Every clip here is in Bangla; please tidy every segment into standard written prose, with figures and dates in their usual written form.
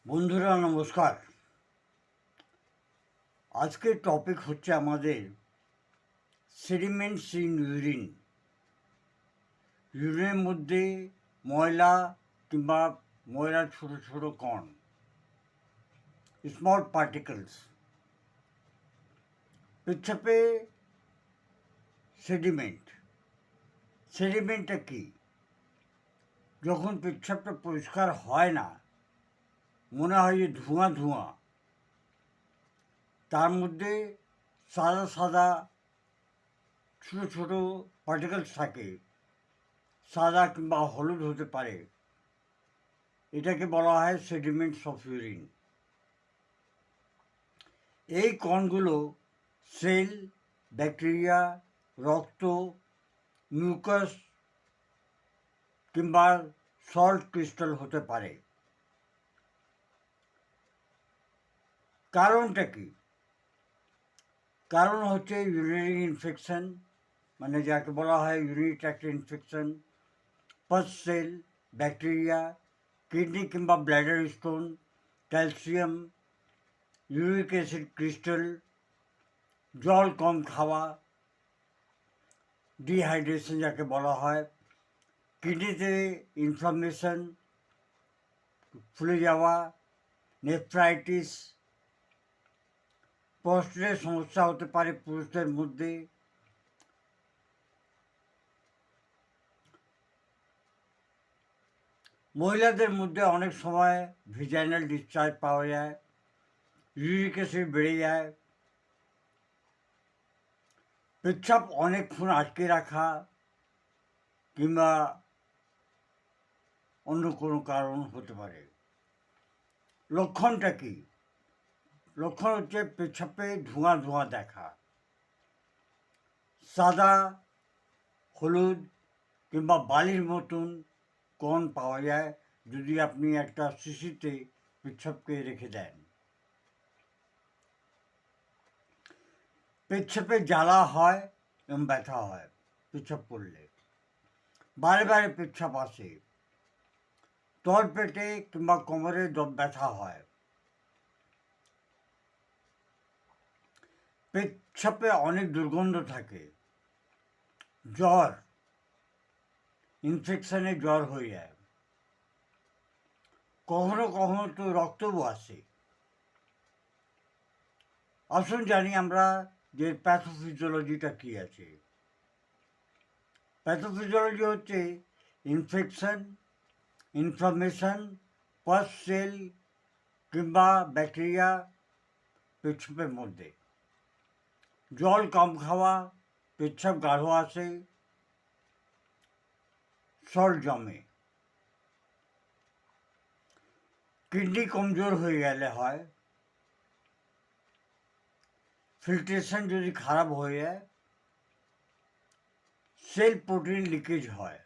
বন্ধুরা নমস্কার। আজকের টপিক হচ্ছে আমাদের সেডিমেন্টস ইন ইউরিন। ইউরিনের মধ্যে ময়লা কিংবা ময়লার ছোট ছোট কণ, স্মল পার্টিকেলস। পেচ্ছাপে সেডিমেন্টটা কি? যখন পেচ্ছাপটা পরিষ্কার হয় না, মনে হয় যে ধোঁয়া ধোঁয়া, তার মধ্যে সাদা সাদা ছোট ছোট পার্টিকেলস থাকে, সাদা কিংবা হলুদ হতে পারে। এটাকে বলা হয় সেডিমেন্টস অফ ইউরিন। এই কণগুলো সেল, ব্যাকটেরিয়া, রক্ত, মিউকাস কিংবা সল্ট ক্রিস্টাল হতে পারে। কারণটা কি? কারণ হচ্ছে ইউরিনারি ইনফেকশন, মানে যাকে বলা হয় urinary tract infection, pus cell, bacteria, kidney কিংবা bladder stone, calcium, uric acid crystal, জল কম খাওয়া, ডিহাইড্রেশন যাকে বলা হয়, কিডনিতে ইনফ্লামেশন, ফুলে যাওয়া, নেফ্রাইটিস, প্রস্টেটের সমস্যা হতে পারে পুরুষদের মধ্যে, মহিলাদের মধ্যে অনেক সময় ভিজাইনাল ডিসচার্জ পাওয়া যায়, ইউরিক অ্যাসিড বেড়ে যায়, পেচ্ছাপ অনেকক্ষণ আটকে রাখা কিংবা অন্য কোনো কারণ হতে পারে। লক্ষণটা কি? লক্ষণ হচ্ছে পেচ্ছাপে ধোঁয়া ধোঁয়া দেখা, সাদা, হলুদ কিংবা বালির মতন কণ পাওয়া যায় যদি আপনি একটা শিশিতে পেচ্ছাপকে রেখে দেন। পেচ্ছাপে জ্বালা হয় এবং ব্যথা হয় পেচ্ছাপ করলে, বারে বারে পেচ্ছাপ আসে, তলপেটে কিংবা কোমরে ব্যথা হয়, পেচ্ছাপে অনেক দুর্গন্ধ থাকে, জ্বর, ইনফেকশনে জ্বর হয়ে যায়, কখনো কখনো তো রক্তও আসে। আসুন জানি আমরা যে প্যাথোফিজিওলজিটা কী আছে। প্যাথোফিজিওলজি হচ্ছে ইনফেকশন, ইনফ্লামেশন, পাস সেল কিংবা ব্যাকটেরিয়া পেচ্ছাপের মধ্যে, জল কম খাওয়া, পেচ্ছাপ গাঢ় আসে, সল্ট জমে, কিডনি কমজোর হয়ে গেলে হয়, ফিল্ট্রেশন যদি খারাপ হয়ে যায়, সেল প্রোটিন লিকেজ হয়,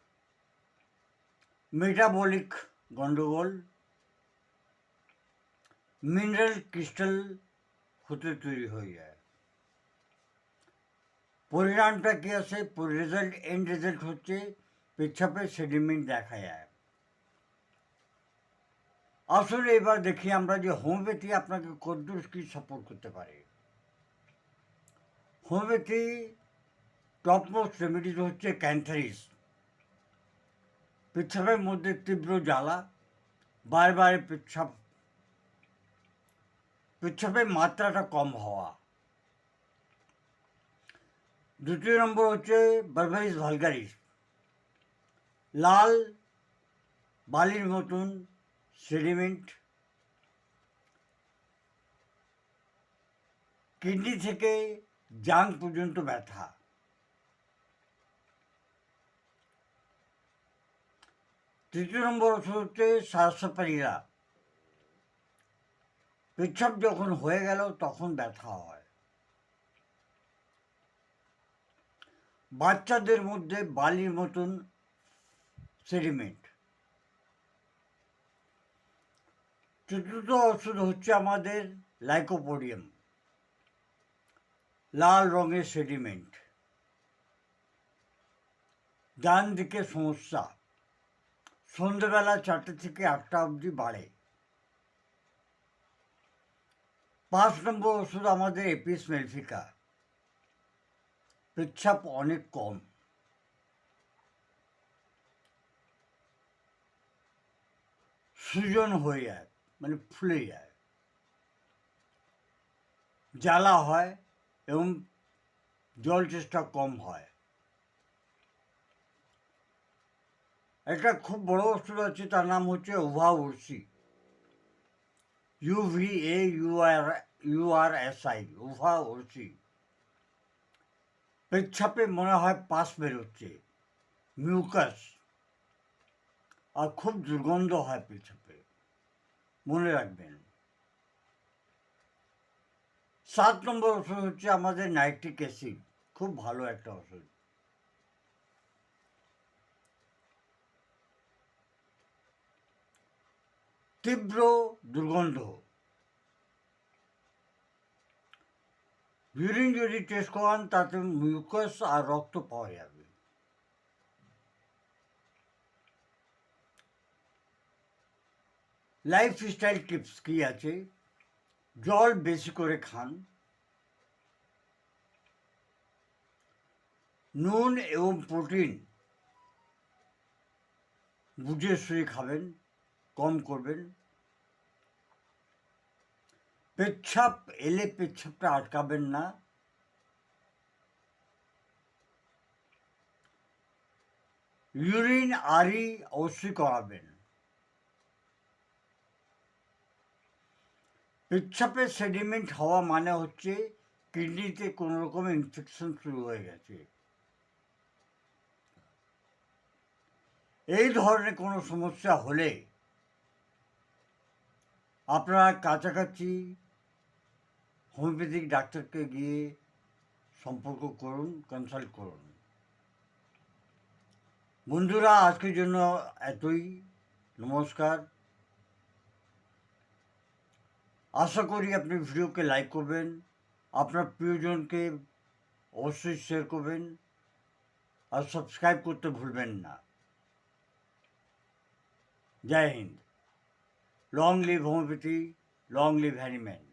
মেটাবলিক গন্ডগোল, মিনারেল ক্রিস্টাল হতে তৈরি হয়ে যায়। পরিণামটা কী আছে? এন্ড রেজাল্ট হচ্ছে পেচ্ছাপে সেডিমেন্ট দেখা যায়। আসলে এবার দেখি আমরা যে হোমিওপ্যাথি আপনাকে কদ্দূর কি সাপোর্ট করতে পারে। হোমিওপ্যাথি টপমোস্ট রেমেডিজ হচ্ছে ক্যান্থারিস। পেচ্ছাপের মধ্যে তীব্র জ্বালা, বারবার পেচ্ছাপের মাত্রাটা কম হওয়া। দ্বিতীয় নম্বর হচ্ছে বারবারিস ভালগারিস, লাল বালির মতন সেডিমেন্ট, কিডনি থেকে জাং পর্যন্ত ব্যথা। তৃতীয় নম্বর ওষুধ হচ্ছে সারসাপারিরা, পেচ্ছাপ যখন হয়ে গেল তখন ব্যথা হয়। বাচ্চাদের মধ্যে বালির মতন সেডিমেন্ট। চতুর্থ ওষুধ হচ্ছে আমাদের লাইকোপোডিয়াম, লাল রঙের সেডিমেন্ট, ডান দিকে সমস্যা, সন্ধ্যেবেলা 4টে থেকে 8টা অবধি বাড়ে, 5 নম্বর ওষুধ আমাদের এপিস মেলফিকা। পেচ্ছাপ অনেক কম, সৃজন হয়ে যায়, মানে ফুলে যায়, জ্বালা হয় এবং জল চেষ্টা কম হয়। একটা খুব বড় ওষুধ আছে, তার নাম হচ্ছে Uffa Ursi, UVAURSI, Uffa Ursi. পেচ্ছাপে মনে হয় পাস বেরোচ্ছে, মিউকাস, আর খুব দুর্গন্ধ হয় পেচ্ছাপে, মনে রাখবেন। 7 নম্বর ওষুধ হচ্ছে আমাদের নাইট্রিক অ্যাসিড, খুব ভালো একটা ওষুধ। তীব্র দুর্গন্ধ, ইউরিন যদি টেস্ট করান তাতে মিউকাস আর রক্ত পাওয়া যাবে। লাইফস্টাইল টিপস কি আছে? জল বেশি করে খান, নুন এবং প্রোটিন বুঝে শুয়ে খাবেন, কম করবেন। পেচ্ছাপ এলে পেচ্ছাপটা আটকাবেন না। ইউরিন আরি অবশ্যই করাবেন। পেচ্ছাপের সেডিমেন্ট হওয়া মানে হচ্ছে কিডনিতে কোনো রকম ইনফেকশন শুরু হয়ে গেছে। এই ধরনের কোনো সমস্যা হলে আপনারা কাছাকাছি হোমিওপ্যাথিক ডাক্তারকে গিয়ে সম্পর্ক করুন, কনসাল্ট করুন। বন্ধুরা, আজকের জন্য এতই। নমস্কার। আশা করি আপনি ভিডিওকে লাইক করবেন, আপনার প্রিয়জনকে অবশ্যই শেয়ার করবেন, আর সাবস্ক্রাইব করতে ভুলবেন না। Jai Hind. Long live homeopathy, long live Hahnemann.